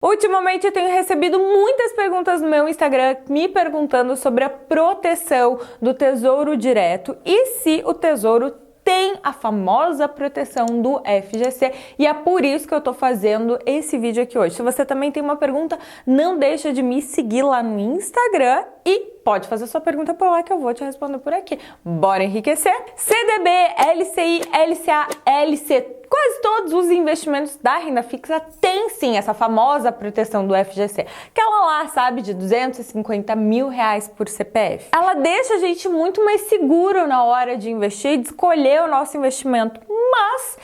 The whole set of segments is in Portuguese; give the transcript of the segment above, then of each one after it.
Ultimamente eu tenho recebido muitas perguntas no meu Instagram me perguntando sobre a proteção do Tesouro Direto e se o Tesouro tem a famosa proteção do FGC, e é por isso que eu tô fazendo esse vídeo aqui hoje. Se você também tem uma pergunta, não deixa de me seguir lá no Instagram e pode fazer sua pergunta por lá que eu vou te responder por aqui. Bora enriquecer? CDB, LCI, LCA, LC, quase todos os investimentos da renda fixa têm sim essa famosa proteção do FGC. Aquela lá, sabe, de R$250 mil por CPF. Ela deixa a gente muito mais seguro na hora de investir e de escolher o nosso investimento. Mas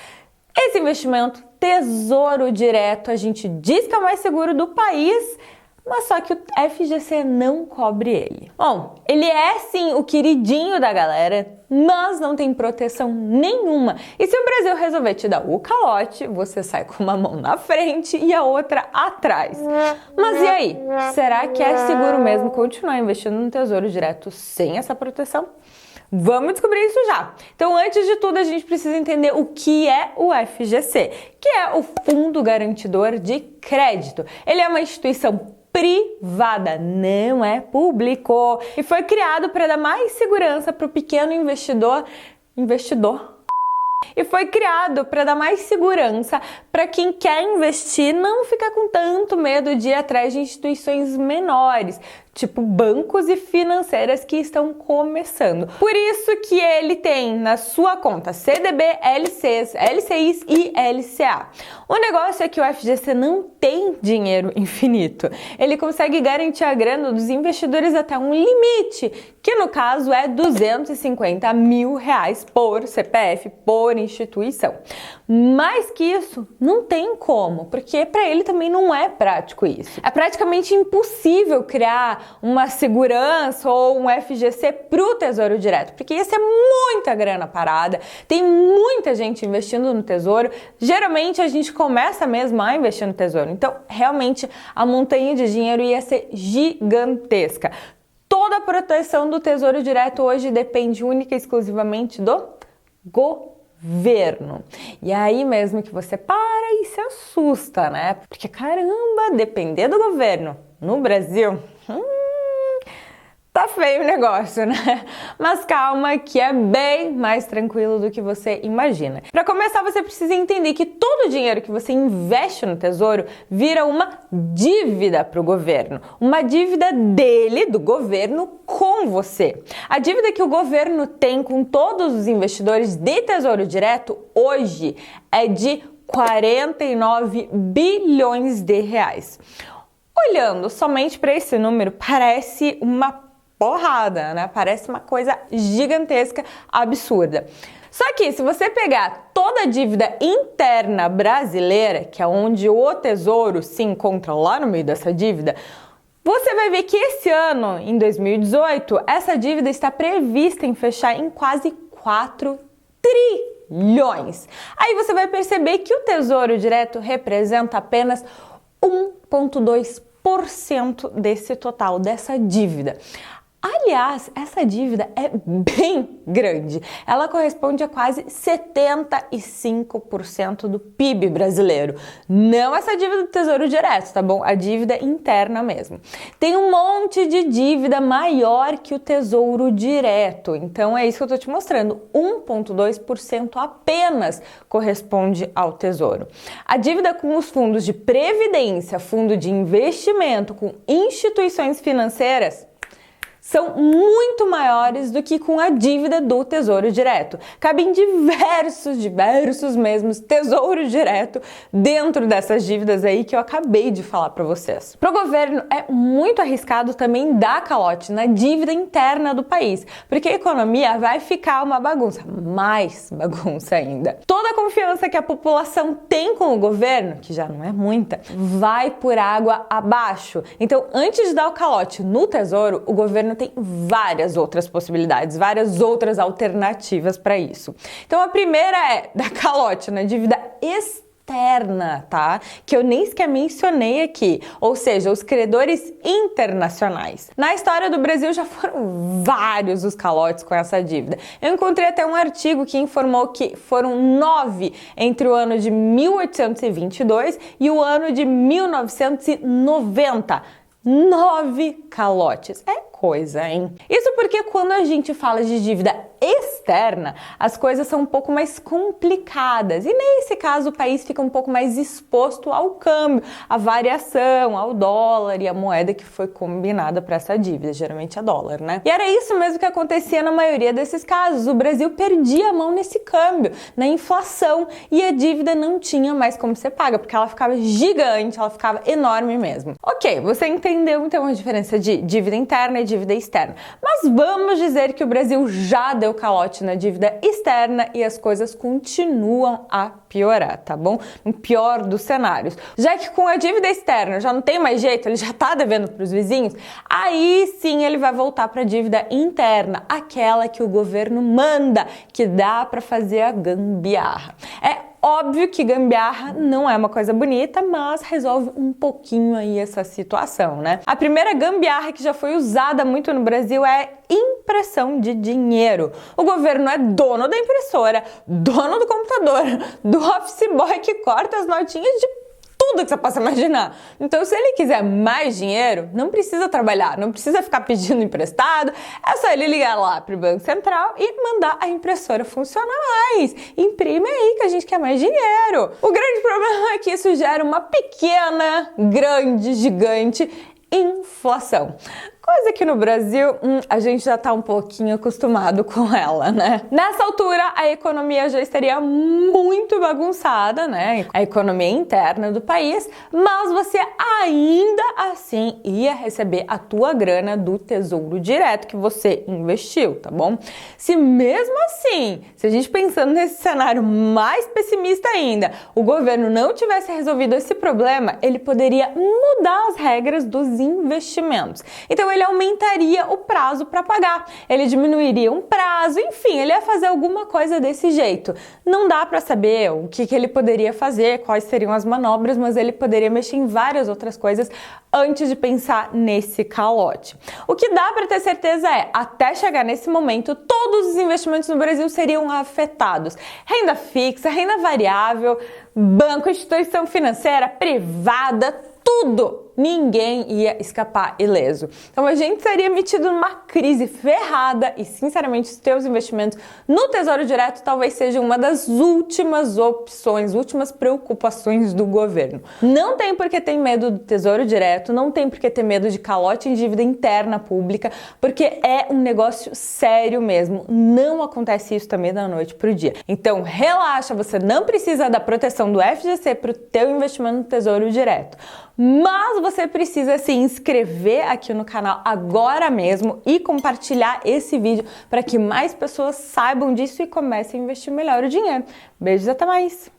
esse investimento, Tesouro Direto, a gente diz que é o mais seguro do país, mas só que o FGC não cobre ele. Bom, ele é sim o queridinho da galera, mas não tem proteção nenhuma. E se o Brasil resolver te dar o calote, você sai com uma mão na frente e a outra atrás. Mas e aí? Será que é seguro mesmo continuar investindo no Tesouro Direto sem essa proteção? Vamos descobrir isso já. Então, antes de tudo, a gente precisa entender o que é o FGC, que é o Fundo Garantidor de Crédito. Ele é uma instituição privada, não é público, e foi criado para dar mais segurança para o pequeno investidor. E foi criado para dar mais segurança para quem quer investir não ficar com tanto medo de ir atrás de instituições menores, tipo bancos e financeiras que estão começando. Por isso que ele tem na sua conta CDB, LCs, LCIs e LCA. O negócio é que o FGC não tem dinheiro infinito. Ele consegue garantir a grana dos investidores até um limite, que no caso é R$250 mil por CPF, por instituição. Mais que isso, não tem como, porque para ele também não é prático isso. É praticamente impossível criar uma segurança ou um FGC para o Tesouro Direto, porque isso é muita grana parada, tem muita gente investindo no Tesouro, geralmente a gente começa mesmo a investir no Tesouro, então realmente a montanha de dinheiro ia ser gigantesca. Toda a proteção do Tesouro Direto hoje depende única e exclusivamente do governo. E aí mesmo que você para e se assusta, né? Porque caramba, depender do governo no Brasil, tá feio o negócio, né? Mas calma que é bem mais tranquilo do que você imagina. Para começar, você precisa entender que todo o dinheiro que você investe no Tesouro vira uma dívida para o governo. Uma dívida dele, do governo, com você. A dívida que o governo tem com todos os investidores de Tesouro Direto hoje é de 49 bilhões de reais. Olhando somente para esse número, parece uma porrada, né? Parece uma coisa gigantesca, absurda. Só que se você pegar toda a dívida interna brasileira, que é onde o Tesouro se encontra lá no meio dessa dívida, você vai ver que esse ano, em 2018, essa dívida está prevista em fechar em quase 4 trilhões. Aí você vai perceber que o Tesouro Direto representa apenas 1,2% desse total, dessa dívida. Aliás, essa dívida é bem grande. Ela corresponde a quase 75% do PIB brasileiro. Não essa dívida do Tesouro Direto, tá bom? A dívida interna mesmo. Tem um monte de dívida maior que o Tesouro Direto. Então é isso que eu tô te mostrando. 1,2% apenas corresponde ao Tesouro. A dívida com os fundos de previdência, fundo de investimento, com instituições financeiras, são muito maiores do que com a dívida do Tesouro Direto. Cabem diversos mesmos Tesouro Direto dentro dessas dívidas aí que eu acabei de falar para vocês. Para o governo é muito arriscado também dar calote na dívida interna do país, porque a economia vai ficar uma bagunça, mais bagunça ainda. Toda a confiança que a população tem com o governo, que já não é muita, vai por água abaixo. Então, antes de dar o calote no Tesouro, o governo tem várias outras possibilidades, várias outras alternativas para isso. Então a primeira é dar calote na dívida externa externa, tá? Que eu nem sequer mencionei aqui, ou seja, os credores internacionais. Na história do Brasil já foram vários os calotes com essa dívida. Eu encontrei até um artigo que informou que foram 9 entre o ano de 1822 e o ano de 1990. 9 calotes. É coisa, hein? Isso porque quando a gente fala de dívida externa, as coisas são um pouco mais complicadas. E nesse caso, o país fica um pouco mais exposto ao câmbio, à variação, ao dólar e à moeda que foi combinada para essa dívida, geralmente é dólar, né? E era isso mesmo que acontecia na maioria desses casos. O Brasil perdia a mão nesse câmbio, na inflação, e a dívida não tinha mais como ser paga, porque ela ficava gigante, ela ficava enorme mesmo. Ok, você entendeu então a diferença de dívida interna e dívida externa. Mas vamos dizer que o Brasil já deu calote na dívida externa e as coisas continuam a piorar, tá bom? No pior dos cenários. Já que com a dívida externa já não tem mais jeito, ele já tá devendo para os vizinhos, aí sim ele vai voltar para a dívida interna, aquela que o governo manda, que dá para fazer a gambiarra. É óbvio que gambiarra não é uma coisa bonita, mas resolve um pouquinho aí essa situação, né? A primeira gambiarra que já foi usada muito no Brasil é impressão de dinheiro. O governo é dono da impressora, dono do computador, do office boy que corta as notinhas de tudo que você possa imaginar. Então, se ele quiser mais dinheiro, não precisa trabalhar, não precisa ficar pedindo emprestado, é só ele ligar lá pro Banco Central e mandar a impressora funcionar mais. Imprime aí que a gente quer mais dinheiro. O grande problema é que isso gera uma pequena, grande, gigante inflação. Coisa que no Brasil a gente já tá um pouquinho acostumado com ela, né? Nessa altura, a economia já estaria muito bagunçada, né? A economia interna do país, mas você ainda assim ia receber a tua grana do Tesouro Direto que você investiu, tá bom? Se mesmo assim, se a gente pensando nesse cenário mais pessimista ainda, o governo não tivesse resolvido esse problema, ele poderia mudar as regras dos investimentos. Então, ele aumentaria o prazo para pagar, ele diminuiria um prazo, enfim, ele ia fazer alguma coisa desse jeito. Não dá para saber o que ele poderia fazer, quais seriam as manobras, mas ele poderia mexer em várias outras coisas antes de pensar nesse calote. O que dá para ter certeza é, até chegar nesse momento, todos os investimentos no Brasil seriam afetados. Renda fixa, renda variável, banco, instituição financeira, privada, tudo! Ninguém ia escapar ileso. Então a gente seria metido numa crise ferrada e, sinceramente, os teus investimentos no Tesouro Direto talvez seja uma das últimas opções, últimas preocupações do governo. Não tem por que ter medo do Tesouro Direto, não tem por que ter medo de calote em dívida interna pública, porque é um negócio sério mesmo. Não acontece isso também da noite pro dia. Então relaxa, você não precisa da proteção do FGC pro teu investimento no Tesouro Direto. Mas você precisa se inscrever aqui no canal agora mesmo e compartilhar esse vídeo para que mais pessoas saibam disso e comecem a investir melhor o dinheiro. Beijos, até mais!